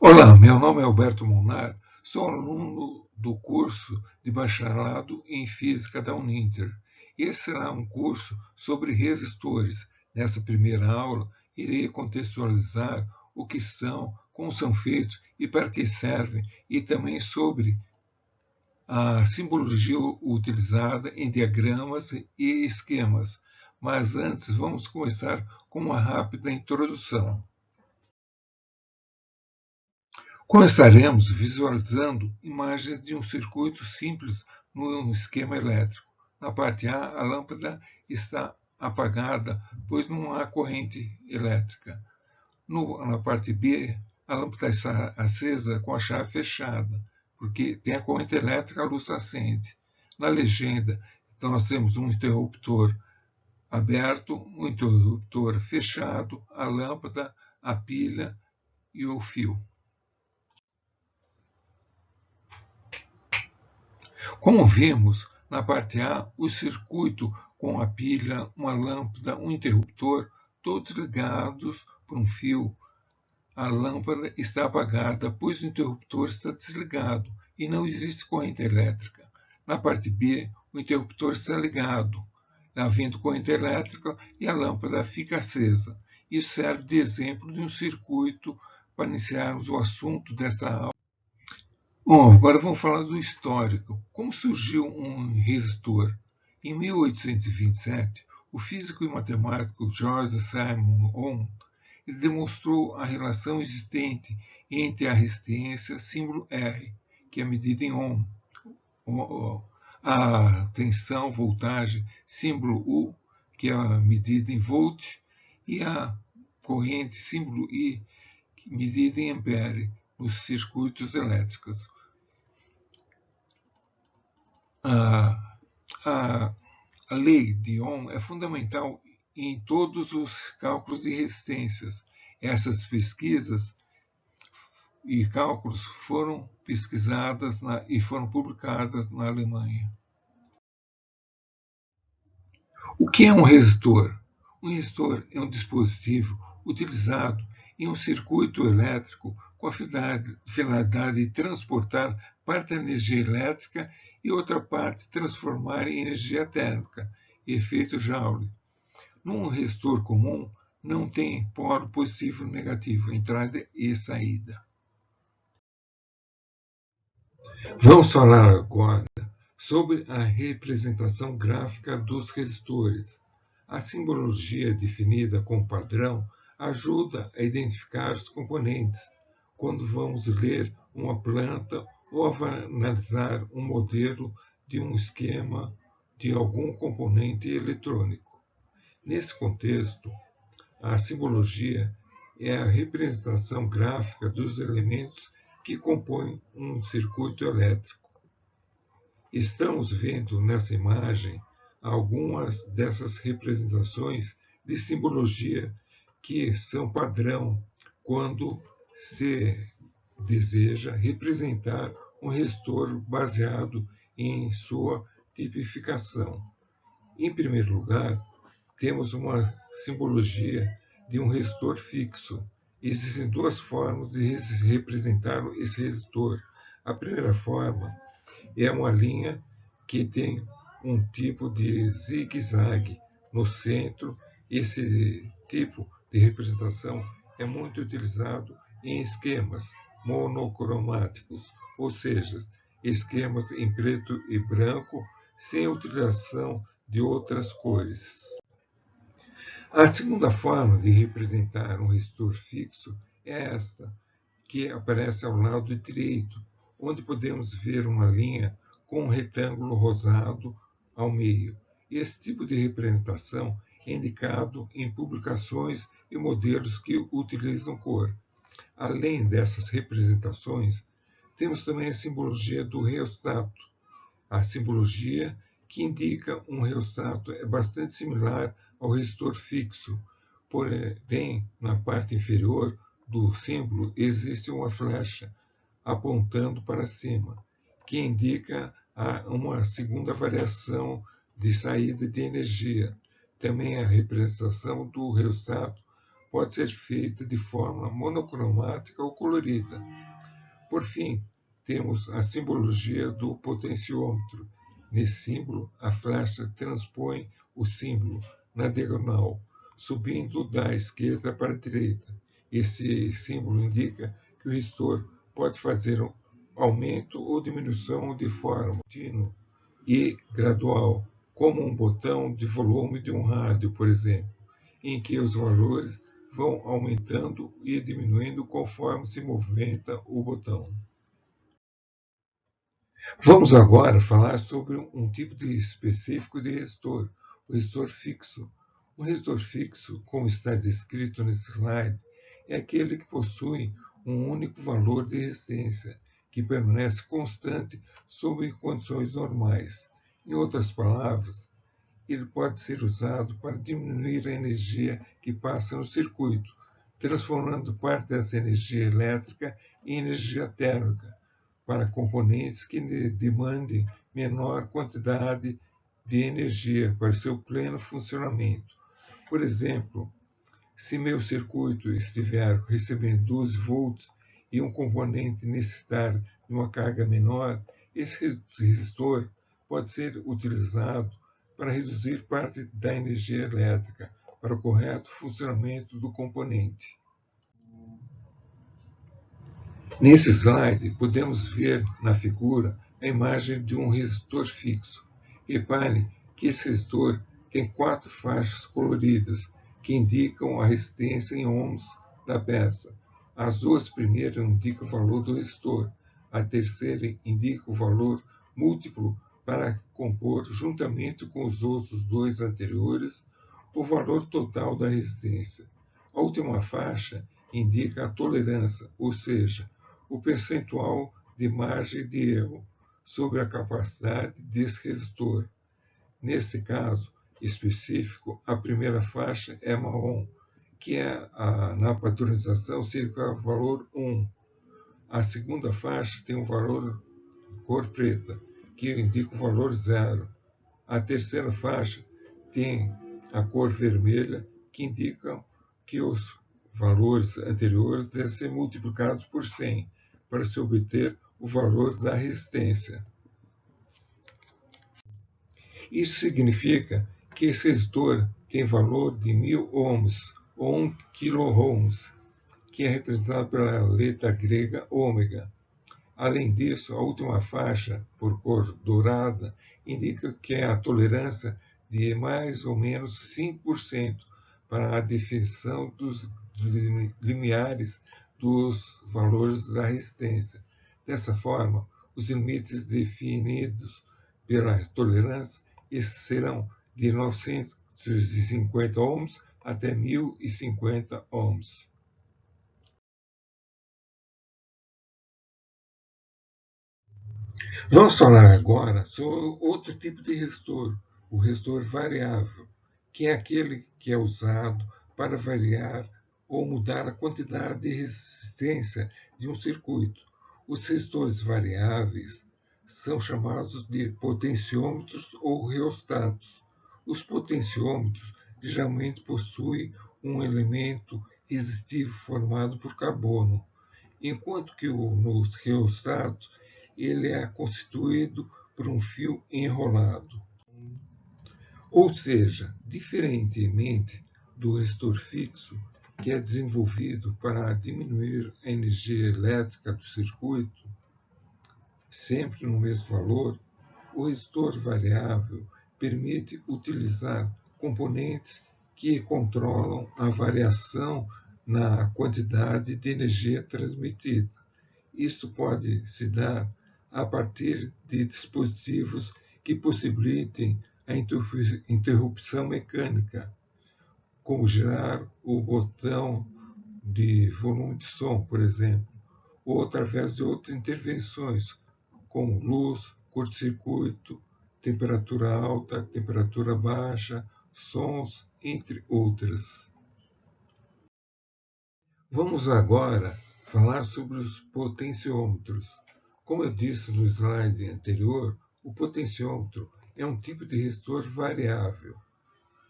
Olá, meu nome é Alberto Monar, sou aluno do curso de bacharelado em Física da Uninter. Esse será um curso sobre resistores. Nessa primeira aula, irei contextualizar o que são, como são feitos e para que servem, e também sobre a simbologia utilizada em diagramas e esquemas. Mas antes, vamos começar com uma rápida introdução. Começaremos visualizando imagens de um circuito simples no esquema elétrico. Na parte A, a lâmpada está apagada, pois não há corrente elétrica. Na parte B, a lâmpada está acesa com a chave fechada, porque tem a corrente elétrica, a luz acende. Na legenda, então, nós temos um interruptor aberto, um interruptor fechado, a lâmpada, a pilha e o fio. Como vimos, na parte A, o circuito com a pilha, uma lâmpada, um interruptor, todos ligados por um fio. A lâmpada está apagada, pois o interruptor está desligado e não existe corrente elétrica. Na parte B, o interruptor está ligado, havendo corrente elétrica e a lâmpada fica acesa. Isso serve de exemplo de um circuito para iniciarmos o assunto dessa aula. Bom, agora vamos falar do histórico. Como surgiu um resistor? Em 1827, o físico e matemático George Simon Ohm demonstrou a relação existente entre a resistência, símbolo R, que é medida em ohm, a tensão, voltagem, símbolo U, que é medida em volt, e a corrente, símbolo I, medida em ampere, nos circuitos elétricos. A lei de Ohm é fundamental em todos os cálculos de resistências. Essas pesquisas e cálculos foram pesquisadas e foram publicadas na Alemanha. O que é um resistor? Um resistor é um dispositivo utilizado em um circuito elétrico com a finalidade de transportar parte da energia elétrica e outra parte transformar em energia térmica, efeito Joule. Num resistor comum, não tem polo positivo e negativo, entrada e saída. Vamos falar agora sobre a representação gráfica dos resistores. A simbologia definida com padrão ajuda a identificar os componentes quando vamos ler uma planta ou analisar um modelo de um esquema de algum componente eletrônico. Nesse contexto, a simbologia é a representação gráfica dos elementos que compõem um circuito elétrico. Estamos vendo nessa imagem algumas dessas representações de simbologia que são padrão quando se deseja representar um resistor baseado em sua tipificação. Em primeiro lugar, temos uma simbologia de um resistor fixo. Existem duas formas de representar esse resistor. A primeira forma é uma linha que tem um tipo de zigue-zague no centro. Esse tipo de representação é muito utilizado em esquemas monocromáticos, ou seja, esquemas em preto e branco, sem utilização de outras cores. A segunda forma de representar um resistor fixo é esta, que aparece ao lado direito, onde podemos ver uma linha com um retângulo rosado ao meio. Esse tipo de representação é indicado em publicações e modelos que utilizam cor. Além dessas representações, temos também a simbologia do reostato. A simbologia que indica um reostato é bastante similar ao resistor fixo, porém, na parte inferior do símbolo existe uma flecha apontando para cima, que indica uma segunda variação de saída de energia. Também a representação do reostato pode ser feita de forma monocromática ou colorida. Por fim, temos a simbologia do potenciômetro. Nesse símbolo, a flecha transpõe o símbolo na diagonal, subindo da esquerda para a direita. Esse símbolo indica que o resistor pode fazer um aumento ou diminuição de forma contínua e gradual, como um botão de volume de um rádio, por exemplo, em que os valores vão aumentando e diminuindo conforme se movimenta o botão. Vamos agora falar sobre um tipo específico de resistor, o resistor fixo. O resistor fixo, como está descrito nesse slide, é aquele que possui um único valor de resistência, que permanece constante sob condições normais. Em outras palavras, ele pode ser usado para diminuir a energia que passa no circuito, transformando parte dessa energia elétrica em energia térmica, para componentes que demandem menor quantidade de energia para seu pleno funcionamento. Por exemplo, se meu circuito estiver recebendo 12 volts e um componente necessitar de uma carga menor, esse resistor pode ser utilizado para reduzir parte da energia elétrica para o correto funcionamento do componente. Nesse slide, podemos ver na figura a imagem de um resistor fixo. Repare que esse resistor tem 4 faixas coloridas que indicam a resistência em ohms da peça. As 2 primeiras indicam o valor do resistor, a terceira indica o valor múltiplo para compor, juntamente com os outros 2 anteriores, o valor total da resistência. A última faixa indica a tolerância, ou seja, o percentual de margem de erro sobre a capacidade desse resistor. Nesse caso específico, a primeira faixa é marrom, que na padronização seria o valor 1. A segunda faixa tem o valor cor preta, que indica o valor 0. A terceira faixa tem a cor vermelha, que indica que os valores anteriores devem ser multiplicados por 100 para se obter o valor da resistência. Isso significa que esse resistor tem valor de 1000 ohms ou 1 kΩ, que é representado pela letra grega ômega. Além disso, a última faixa, por cor dourada, indica que é a tolerância de mais ou menos 5% para a definição dos limiares dos valores da resistência. Dessa forma, os limites definidos pela tolerância serão de 950 ohms até 1050 ohms. Vamos falar agora sobre outro tipo de resistor, o resistor variável, que é aquele que é usado para variar ou mudar a quantidade de resistência de um circuito. Os resistores variáveis são chamados de potenciômetros ou reostatos. Os potenciômetros geralmente possuem um elemento resistivo formado por carbono, enquanto que nos reostatos ele é constituído por um fio enrolado. Ou seja, diferentemente do resistor fixo, que é desenvolvido para diminuir a energia elétrica do circuito, sempre no mesmo valor, o resistor variável permite utilizar componentes que controlam a variação na quantidade de energia transmitida. Isso pode se dar a partir de dispositivos que possibilitem a interrupção mecânica, como girar o botão de volume de som, por exemplo, ou através de outras intervenções, como luz, curto-circuito, temperatura alta, temperatura baixa, sons, entre outras. Vamos agora falar sobre os potenciômetros. Como eu disse no slide anterior, o potenciômetro é um tipo de resistor variável.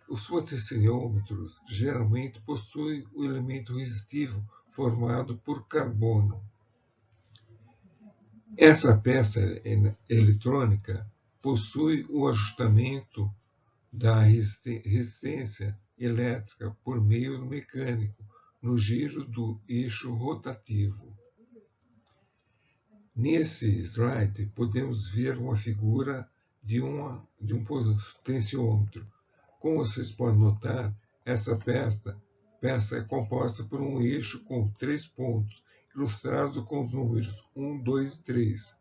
Os potenciômetros geralmente possuem o elemento resistivo formado por carbono. Essa peça eletrônica possui o ajustamento da resistência elétrica por meio mecânico no giro do eixo rotativo. Nesse slide, podemos ver uma figura de um potenciômetro. Como vocês podem notar, essa peça é composta por um eixo com 3 pontos, ilustrados com os números 1, 2 e 3.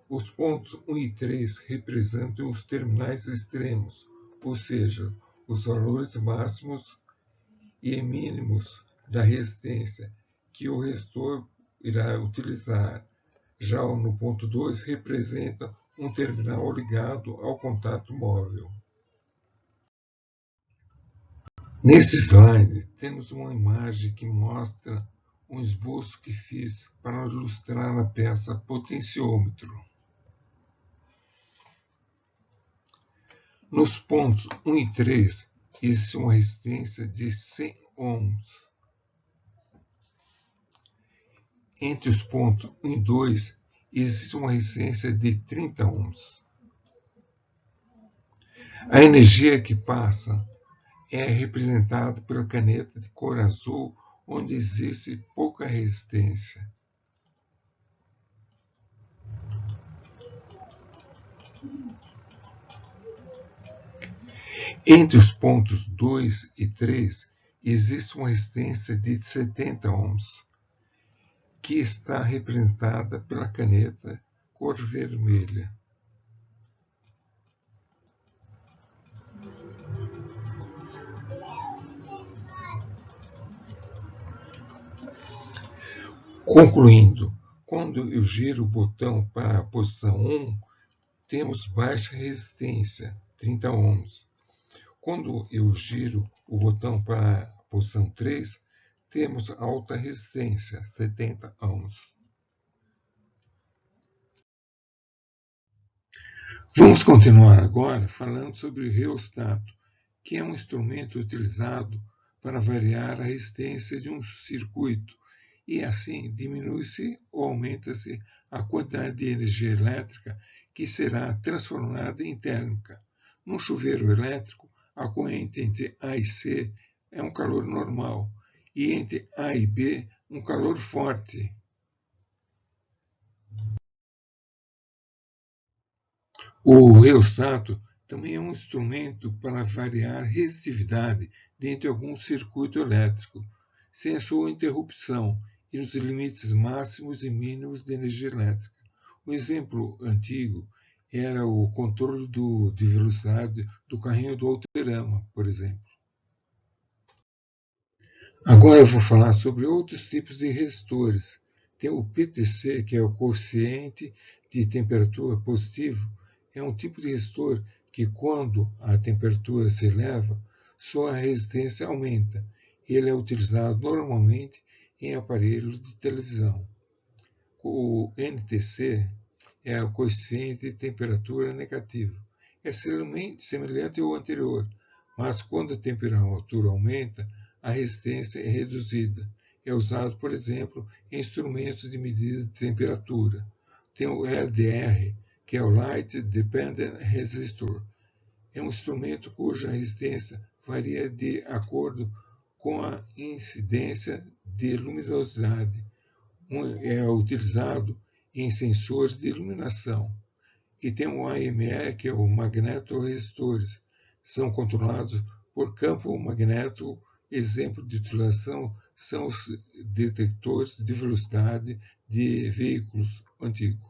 Os pontos 1 e 3 representam os terminais extremos, ou seja, os valores máximos e mínimos da resistência que o resistor irá utilizar. Já no ponto 2 representa um terminal ligado ao contato móvel. Nesse slide, temos uma imagem que mostra um esboço que fiz para ilustrar a peça potenciômetro. Nos pontos 1 e 3, existe uma resistência de 100 ohms. Entre os pontos 1 e 2, existe uma resistência de 30 ohms. A energia que passa é representada pela caneta de cor azul, onde existe pouca resistência. Entre os pontos 2 e 3, existe uma resistência de 70 ohms, que está representada pela caneta cor vermelha. Concluindo, quando eu giro o botão para a posição 1, temos baixa resistência, 30 ohms. Quando eu giro o botão para a posição 3, temos alta resistência, 70 ohms. Vamos continuar agora falando sobre o reostato, que é um instrumento utilizado para variar a resistência de um circuito e assim diminui-se ou aumenta-se a quantidade de energia elétrica que será transformada em térmica. Num chuveiro elétrico, a corrente entre A e C é um calor normal e entre A e B um calor forte. O reostato também é um instrumento para variar a resistividade dentro de algum circuito elétrico, sem a sua interrupção e nos limites máximos e mínimos de energia elétrica. Um exemplo antigo era o controle de velocidade do carrinho do Alterama, por exemplo. Agora eu vou falar sobre outros tipos de resistores. Tem o PTC, que é o coeficiente de temperatura positivo. É um tipo de resistor que, quando a temperatura se eleva, sua resistência aumenta. Ele é utilizado normalmente em aparelhos de televisão. O NTC é o coeficiente de temperatura negativo. É semelhante ao anterior, mas quando a temperatura aumenta, a resistência é reduzida. É usado, por exemplo, em instrumentos de medida de temperatura. Tem o LDR, que é o Light Dependent Resistor. É um instrumento cuja resistência varia de acordo com a incidência de luminosidade. É utilizado em sensores de iluminação. E tem o AME, que é o magnetorresistores. São controlados por campo magnético. Exemplo de utilização são os detectores de velocidade de veículos antigos.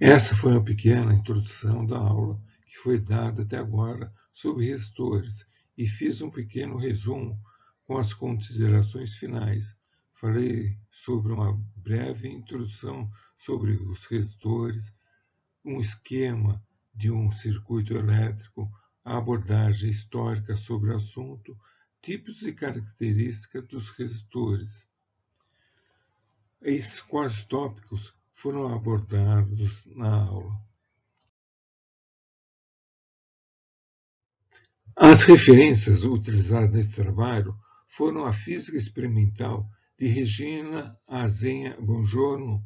Essa foi uma pequena introdução da aula que foi dada até agora sobre resistores e fiz um pequeno resumo com as considerações finais. Falei sobre uma breve introdução sobre os resistores, um esquema de um circuito elétrico, a abordagem histórica sobre o assunto, tipos e características dos resistores. Esses quatro tópicos foram abordados na aula. As referências utilizadas nesse trabalho foram a Física Experimental de Regina Azenha Bongiorno,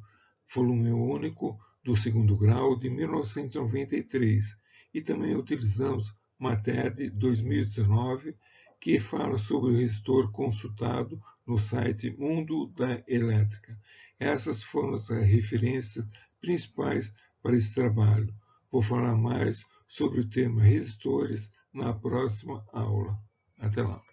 volume único do segundo grau de 1993, e também utilizamos matéria de 2019, que fala sobre o resistor consultado no site Mundo da Elétrica. Essas foram as referências principais para esse trabalho. Vou falar mais sobre o tema resistores na próxima aula. Até lá.